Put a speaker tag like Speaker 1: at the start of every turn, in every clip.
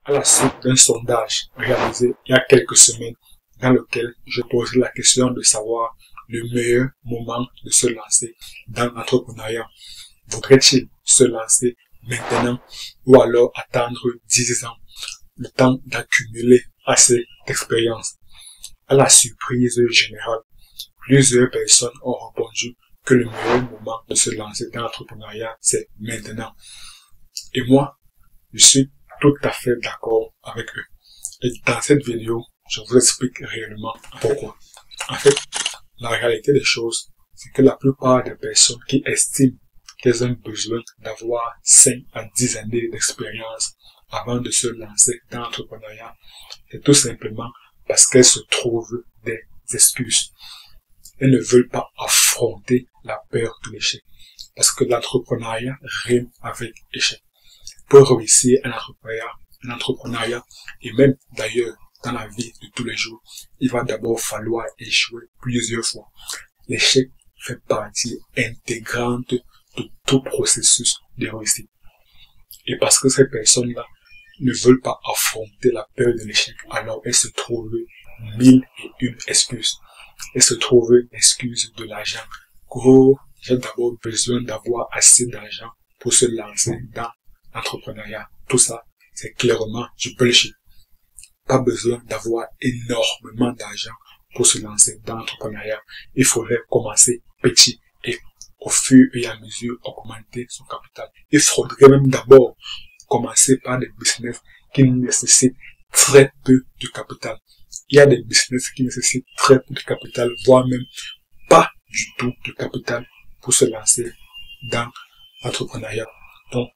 Speaker 1: à la suite d'un sondage réalisé il y a quelques semaines dans lequel je posais la question de savoir le meilleur moment de se lancer dans l'entrepreneuriat. Vaudrait-il se lancer maintenant ou alors attendre 10 ans, le temps d'accumuler assez d'expérience? À la surprise générale, plusieurs personnes ont répondu que le meilleur moment de se lancer dans l'entrepreneuriat, c'est maintenant. Et moi, je suis tout à fait d'accord avec eux. Et dans cette vidéo, je vous explique réellement pourquoi. En fait, la réalité des choses, c'est que la plupart des personnes qui estiment qu'elles ont besoin d'avoir 5 à 10 années d'expérience avant de se lancer dans l'entrepreneuriat, c'est tout simplement parce qu'elles se trouvent des excuses. Elles ne veulent pas affronter la peur de l'échec. Parce que l'entrepreneuriat rime avec échec. Pour réussir un entrepreneuriat, et même d'ailleurs dans la vie de tous les jours, il va d'abord falloir échouer plusieurs fois. L'échec fait partie intégrante de tout processus de réussite. Et parce que ces personnes-là ne veulent pas affronter la peur de l'échec, alors elles se trouvent 1001 excuses. Elles se trouvent l'excuse de l'argent. Oh, j'ai d'abord besoin d'avoir assez d'argent pour se lancer dans l'entrepreneuriat. Tout ça, c'est clairement du bullshit. Pas besoin d'avoir énormément d'argent pour se lancer dans l'entrepreneuriat. Il faudrait commencer petit et au fur et à mesure augmenter son capital. Il faudrait même d'abord commencer par des business qui nécessitent très peu de capital. Il y a des business qui nécessitent très peu de capital, voire même pas du tout de capital pour se lancer dans l'entrepreneuriat. Donc,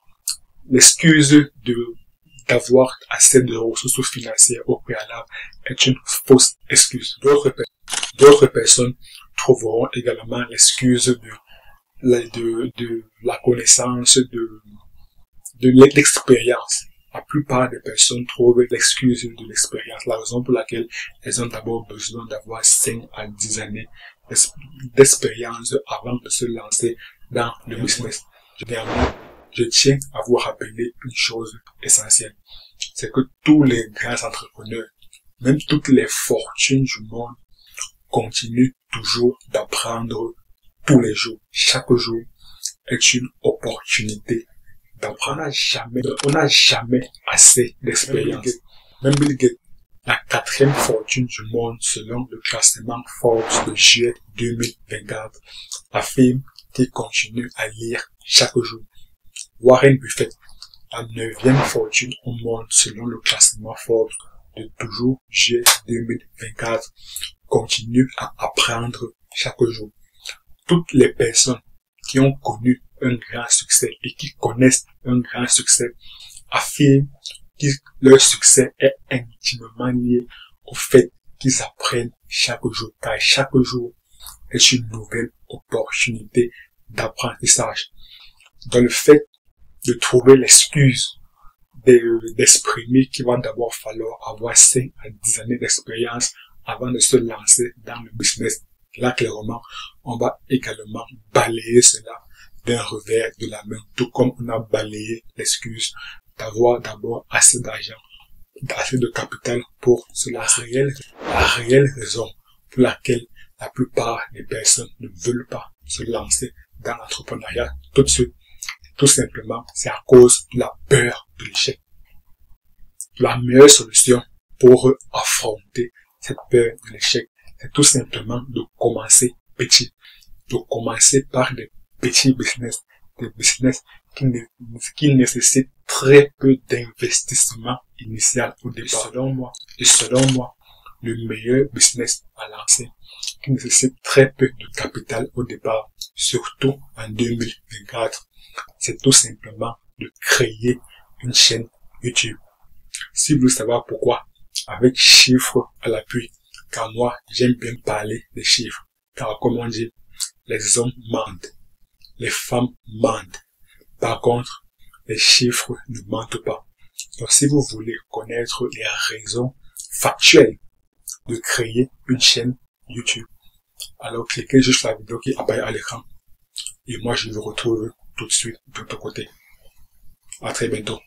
Speaker 1: l'excuse d'avoir assez de ressources financières au préalable est une fausse excuse. D'autres personnes trouveront également l'excuse de la connaissance, de l'expérience. La plupart des personnes trouvent l'excuse de l'expérience, la raison pour laquelle elles ont d'abord besoin d'avoir 5 à 10 années d'expérience avant de se lancer dans le business. Généralement, je tiens à vous rappeler une chose essentielle. C'est que tous les grands entrepreneurs, même toutes les fortunes du monde, continuent toujours d'apprendre tous les jours. Chaque jour est une opportunité d'apprendre. On n'a jamais assez d'expérience. Même Bill Gates, la 4e fortune du monde selon le classement Forbes de juillet 2024, affirme qu'il continue à lire chaque jour. Warren Buffett, la 9e fortune au monde selon le classement Forbes de toujours juillet 2024, continue à apprendre chaque jour. Toutes les personnes qui ont connu un grand succès et qui connaissent un grand succès affirment que leur succès est intimement lié au fait qu'ils apprennent chaque jour, car chaque jour est une nouvelle opportunité d'apprentissage. Dans le fait de trouver l'excuse d'exprimer qu'il va d'abord falloir avoir 5 à 10 années d'expérience avant de se lancer dans le business, là clairement on va également balayer cela d'un revers de la main, tout comme on a balayé l'excuse d'avoir d'abord assez d'argent, assez de capital pour se lancer. La réelle raison pour laquelle la plupart des personnes ne veulent pas se lancer dans l'entrepreneuriat tout de suite, tout simplement, c'est à cause de la peur de l'échec. La meilleure solution pour affronter cette peur de l'échec, c'est tout simplement de commencer petit, de commencer par des petits business, des business qui nécessitent très peu d'investissement initial au départ. Selon moi, le meilleur business à lancer, qui nécessite très peu de capital au départ, surtout en 2024, c'est tout simplement de créer une chaîne YouTube. Si vous voulez savoir pourquoi, avec chiffres à l'appui, car moi, j'aime bien parler des chiffres, car comme on dit, les hommes mentent, les femmes mentent. Par contre, les chiffres ne mentent pas. Donc, si vous voulez connaître les raisons factuelles de créer une chaîne YouTube, alors cliquez juste sur la vidéo qui apparaît à l'écran. Et moi, je vous retrouve tout de suite de l'autre côté. À très bientôt.